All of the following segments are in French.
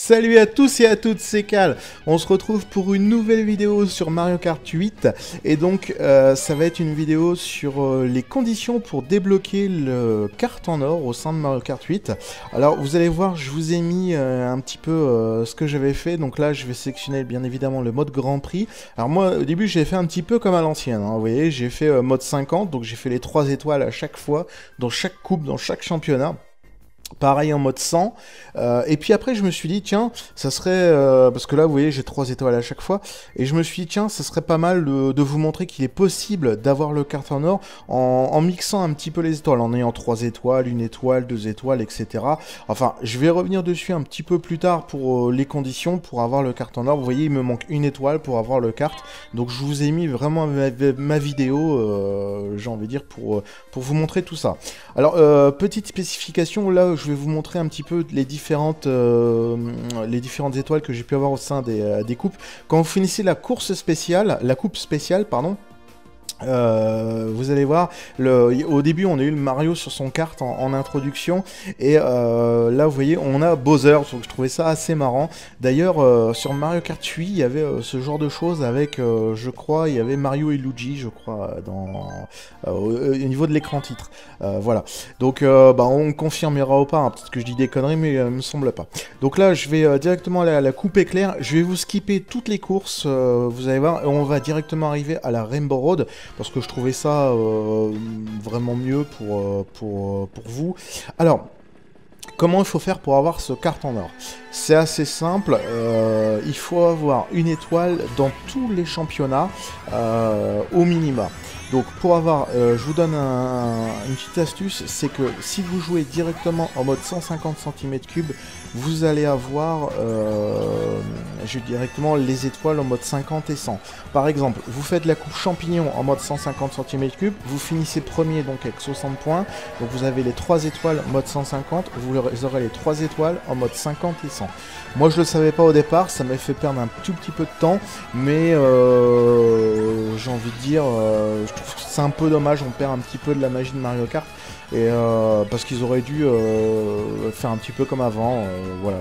Salut à tous et à toutes, c'est Cal. On se retrouve pour une nouvelle vidéo sur Mario Kart 8. Et donc, ça va être une vidéo sur les conditions pour débloquer le kart en or au sein de Mario Kart 8. Alors, vous allez voir, je vous ai mis un petit peu ce que j'avais fait. Donc là, je vais sélectionner bien évidemment le mode Grand Prix. Alors moi, au début, j'ai fait un petit peu comme à l'ancienne. Hein, vous voyez, j'ai fait mode 50. Donc j'ai fait les 3 étoiles à chaque fois, dans chaque coupe, dans chaque championnat. Pareil en mode 100, et puis après je me suis dit tiens, ça serait, parce que là vous voyez j'ai 3 étoiles à chaque fois, et je me suis dit tiens, ça serait pas mal de vous montrer qu'il est possible d'avoir le kart en or en mixant un petit peu les étoiles, en ayant 3 étoiles, 1 étoile, 2 étoiles, etc. Enfin, je vais revenir dessus un petit peu plus tard pour les conditions pour avoir le kart en or. Vous voyez, il me manque 1 étoile pour avoir le kart, donc je vous ai mis vraiment ma vidéo, j'ai envie de dire, pour vous montrer tout ça. Alors, petite spécification, là je vais vous montrer un petit peu les différentes étoiles que j'ai pu avoir au sein des coupes. Quand vous finissez la course spéciale, la coupe spéciale, pardon, vous allez voir, au début on a eu le Mario sur son kart en introduction, et là vous voyez on a Bowser, donc je trouvais ça assez marrant. D'ailleurs sur Mario Kart 8 il y avait ce genre de choses avec, je crois, il y avait Mario et Luigi, je crois, au niveau de l'écran titre. Voilà, donc on confirmera ou pas, hein, peut-être que je dis des conneries, mais il me semble pas. Donc là je vais directement à la coupe éclair, je vais vous skipper toutes les courses, vous allez voir, et on va directement arriver à la Rainbow Road, parce que je trouvais ça vraiment mieux pour vous. Alors, comment il faut faire pour avoir ce kart en or? C'est assez simple, il faut avoir 1 étoile dans tous les championnats au minima. Donc pour avoir, je vous donne une petite astuce, c'est que si vous jouez directement en mode 150 cm3, vous allez avoir directement les étoiles en mode 50 et 100. Par exemple, vous faites la coupe champignon en mode 150 cm3, vous finissez premier donc avec 60 points, donc vous avez les 3 étoiles en mode 150, vous aurez les 3 étoiles en mode 50 et 100. Moi je le savais pas au départ, ça m'a fait perdre un tout petit peu de temps, mais j'ai envie de dire, je trouve que c'est un peu dommage, on perd un petit peu de la magie de Mario Kart, et parce qu'ils auraient dû faire un petit peu comme avant. Voilà,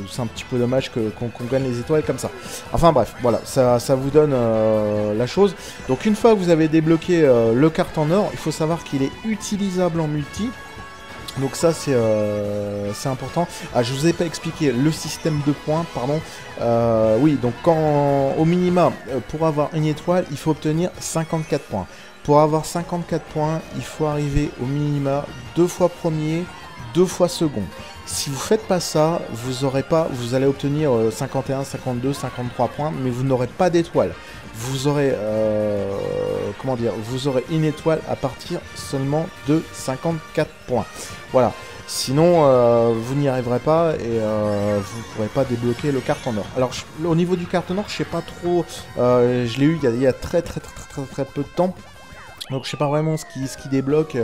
c'est un petit peu dommage qu'on gagne les étoiles comme ça. Enfin bref, voilà, ça vous donne la chose. Donc une fois que vous avez débloqué le kart en or, il faut savoir qu'il est utilisable en multi. Donc ça c'est important. Ah, je vous ai pas expliqué le système de points, pardon. Oui, donc au minima, pour avoir 1 étoile, il faut obtenir 54 points. Pour avoir 54 points, il faut arriver au minima 2 fois premier, 2 fois second. Si vous faites pas ça, vous allez obtenir 51, 52, 53 points, mais vous n'aurez pas d'étoile. Vous aurez, vous aurez 1 étoile à partir seulement de 54 points. Voilà. Sinon, vous n'y arriverez pas et vous ne pourrez pas débloquer le kart en or. Alors, au niveau du kart en or, je sais pas trop. Je l'ai eu il y a très peu de temps. Donc je sais pas vraiment ce qui débloque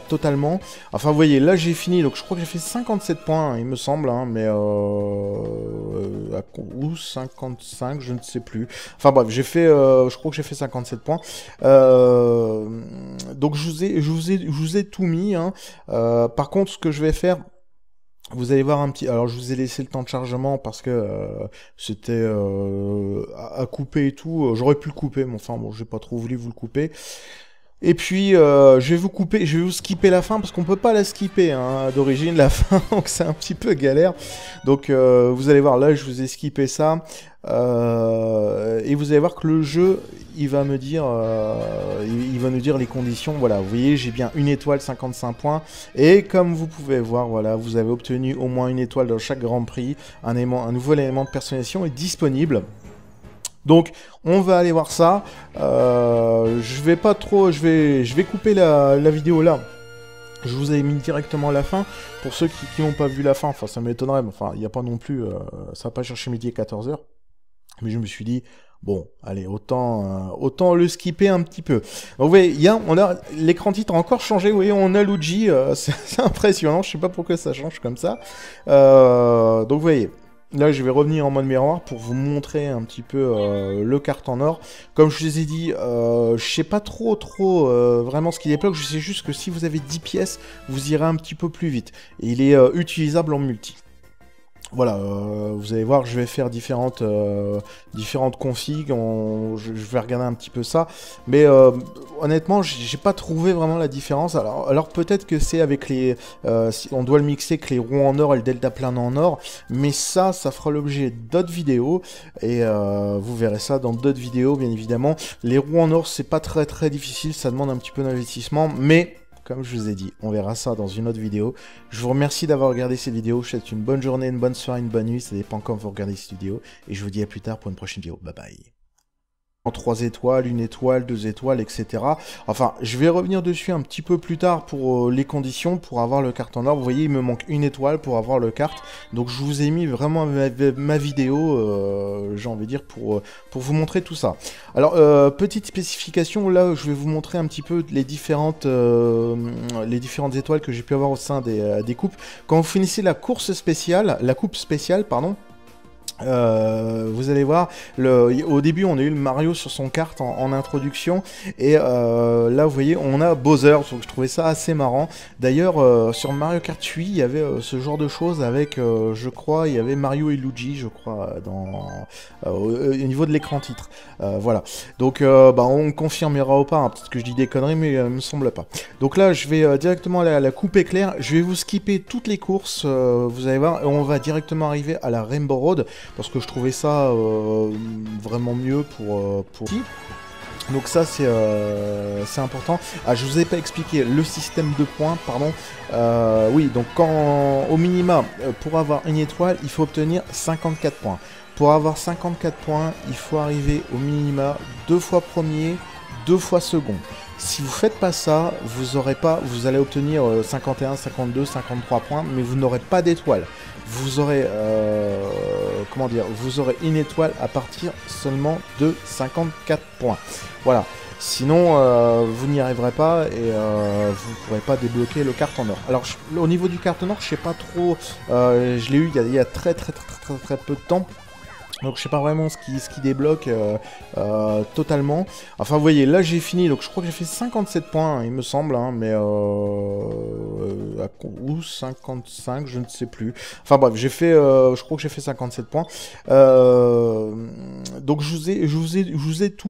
totalement. Enfin vous voyez, là j'ai fini, donc je crois que j'ai fait 57 points, hein, il me semble, hein, mais ou 55, je ne sais plus. Enfin bref, j'ai fait, je crois que j'ai fait 57 points. Donc je vous ai tout mis. Hein. Par contre, ce que je vais faire, vous allez voir un petit... Alors, je vous ai laissé le temps de chargement parce que c'était à couper et tout. J'aurais pu le couper, mais enfin, bon, j'ai pas trop voulu vous le couper. Et puis, je vais vous skipper la fin, parce qu'on peut pas la skipper, hein, d'origine, la fin, donc c'est un petit peu galère. Donc, vous allez voir, là, je vous ai skippé ça. Et vous allez voir que le jeu, il va me dire, il va nous dire les conditions. Voilà, vous voyez, j'ai bien 1 étoile, 55 points. Et comme vous pouvez voir, voilà, vous avez obtenu au moins 1 étoile dans chaque Grand Prix. Un nouvel élément de personnalisation est disponible. Donc, on va aller voir ça. Je vais pas trop, je vais couper la vidéo là. Je vous ai mis directement à la fin. Pour ceux qui n'ont pas vu la fin, enfin ça m'étonnerait, mais enfin il n'y a pas non plus, ça va pas chercher midi et 14h. Mais je me suis dit, bon, allez, autant le skipper un petit peu. Donc vous voyez, on a l'écran titre a encore changé, vous voyez, on a Luigi, c'est impressionnant, je sais pas pourquoi ça change comme ça. Donc vous voyez. Là, je vais revenir en mode miroir pour vous montrer un petit peu le kart en or. Comme je vous ai dit, je sais pas trop vraiment ce qui débloque. Je sais juste que si vous avez 10 pièces, vous irez un petit peu plus vite. Et il est utilisable en multi. Voilà, vous allez voir, je vais faire différentes configs, je vais regarder un petit peu ça, mais honnêtement, j'ai pas trouvé vraiment la différence. Alors peut-être que c'est avec les, si on doit le mixer avec les roues en or et le deltaplane en or, mais ça fera l'objet d'autres vidéos, et vous verrez ça dans d'autres vidéos, bien évidemment. Les roues en or, c'est pas très difficile, ça demande un petit peu d'investissement, mais comme je vous ai dit, on verra ça dans une autre vidéo. Je vous remercie d'avoir regardé cette vidéo. Je vous souhaite une bonne journée, une bonne soirée, une bonne nuit. Ça dépend quand vous regardez cette vidéo. Et je vous dis à plus tard pour une prochaine vidéo. Bye bye. En 3 étoiles, 1 étoile, 2 étoiles, etc. Enfin, je vais revenir dessus un petit peu plus tard pour les conditions, pour avoir le kart en or. Vous voyez, il me manque 1 étoile pour avoir le kart. Donc je vous ai mis vraiment ma vidéo, j'ai envie de dire, pour vous montrer tout ça. Alors, petite spécification, là, je vais vous montrer un petit peu les différentes étoiles que j'ai pu avoir au sein des coupes. Quand vous finissez la course spéciale, la coupe spéciale, pardon, vous allez voir, au début on a eu le Mario sur son kart en introduction, et là vous voyez on a Bowser, donc je trouvais ça assez marrant. D'ailleurs sur Mario Kart 8 il y avait ce genre de choses avec, je crois, il y avait Mario et Luigi, je crois, au niveau de l'écran titre. Voilà, donc bah, on confirmera ou pas, hein, peut-être que je dis des conneries, mais il me semble pas. Donc là je vais directement à la coupe éclair, je vais vous skipper toutes les courses, vous allez voir, et on va directement arriver à la Rainbow Road, parce que je trouvais ça vraiment mieux pour... Donc ça c'est important. Ah, je vous ai pas expliqué le système de points, pardon. Oui, donc quand au minima, pour avoir une étoile, il faut obtenir 54 points. Pour avoir 54 points, il faut arriver au minima 2 fois premier, 2 fois second. Si vous faites pas ça, vous allez obtenir 51, 52, 53 points, mais vous n'aurez pas d'étoile. Vous aurez, comment dire, vous aurez une étoile à partir seulement de 54 points. Voilà. Sinon, vous n'y arriverez pas et vous ne pourrez pas débloquer le kart en or. Alors, au niveau du kart en or, je sais pas trop. Je l'ai eu il y a très peu de temps. Donc je sais pas vraiment ce qui débloque totalement. Enfin vous voyez, là j'ai fini, donc je crois que j'ai fait 57 points, hein, il me semble, hein, mais ou 55, je ne sais plus. Enfin bref, j'ai fait, je crois que j'ai fait 57 points. Donc je vous ai tout.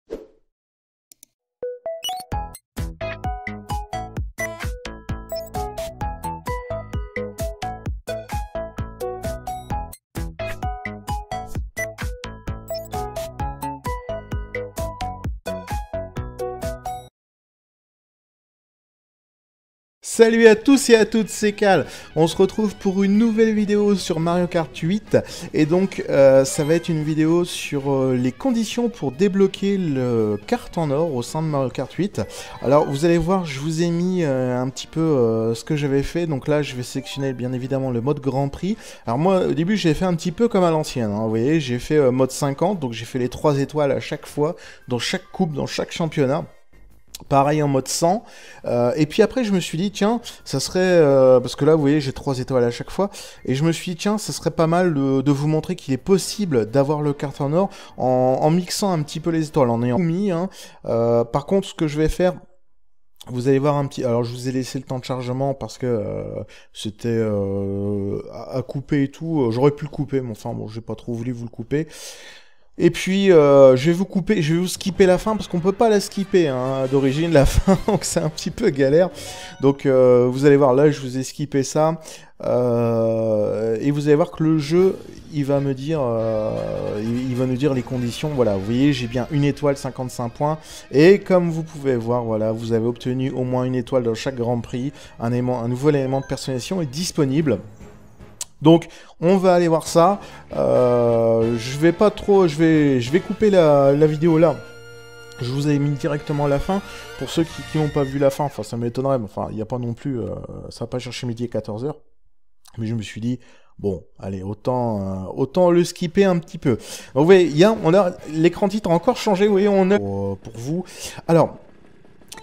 Salut à tous et à toutes, c'est Cal. On se retrouve pour une nouvelle vidéo sur Mario Kart 8. Et donc, ça va être une vidéo sur les conditions pour débloquer le kart en or au sein de Mario Kart 8. Alors, vous allez voir, je vous ai mis un petit peu ce que j'avais fait. Donc là, je vais sélectionner bien évidemment le mode Grand Prix. Alors moi, au début, j'ai fait un petit peu comme à l'ancienne. Hein, vous voyez, j'ai fait mode 50. Donc j'ai fait les 3 étoiles à chaque fois, dans chaque coupe, dans chaque championnat. Pareil en mode 100, et puis après je me suis dit tiens ça serait, parce que là vous voyez j'ai 3 étoiles à chaque fois, et je me suis dit tiens ça serait pas mal de vous montrer qu'il est possible d'avoir le kart en or en mixant un petit peu les étoiles, en ayant mis, hein. Par contre ce que je vais faire, vous allez voir un petit... Alors je vous ai laissé le temps de chargement parce que c'était à couper et tout, j'aurais pu le couper mais enfin bon j'ai pas trop voulu vous le couper. Et puis, je vais vous skipper la fin, parce qu'on peut pas la skipper, hein, d'origine, la fin, donc c'est un petit peu galère. Donc, vous allez voir, là, je vous ai skippé ça, et vous allez voir que le jeu, il va me dire, il va nous dire les conditions. Voilà, vous voyez, j'ai bien une étoile, 55 points, et comme vous pouvez voir, voilà, vous avez obtenu au moins une étoile dans chaque Grand Prix. Un nouvel élément de personnalisation est disponible. Donc, on va aller voir ça. Je vais pas trop... Je vais couper la vidéo là. Je vous ai mis directement la fin. Pour ceux qui n'ont pas vu la fin, enfin, ça m'étonnerait. Mais enfin, il n'y a pas non plus... ça va pas chercher midi et 14h. Mais je me suis dit... Bon, allez, autant le skipper un petit peu. Donc, vous voyez, on a l'écran titre a encore changé. Vous voyez, on a... pour vous. Alors...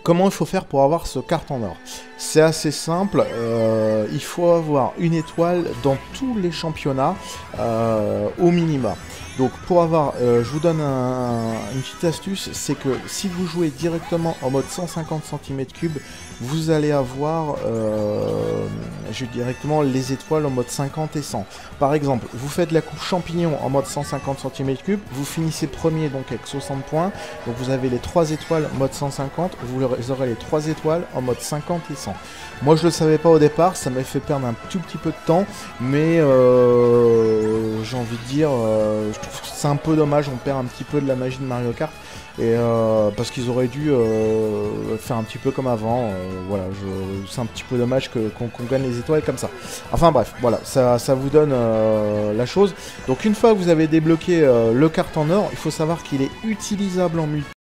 Comment il faut faire pour avoir ce kart en or? C'est assez simple, il faut avoir une étoile dans tous les championnats au minima. Donc pour avoir, je vous donne une petite astuce, c'est que si vous jouez directement en mode 150 cm3, vous allez avoir directement les étoiles en mode 50 et 100. Par exemple, vous faites la coupe champignon en mode 150 cm3, vous finissez premier donc avec 60 points, donc vous avez les 3 étoiles en mode 150, vous aurez les 3 étoiles en mode 50 et 100. Moi je le savais pas au départ, ça m'a fait perdre un tout petit peu de temps, mais j'ai envie de dire, je trouve que c'est un peu dommage, on perd un petit peu de la magie de Mario Kart. Et parce qu'ils auraient dû faire un petit peu comme avant, voilà, c'est un petit peu dommage qu'on gagne les étoiles comme ça. Enfin bref, voilà, ça vous donne la chose. Donc une fois que vous avez débloqué le kart en or, il faut savoir qu'il est utilisable en multi.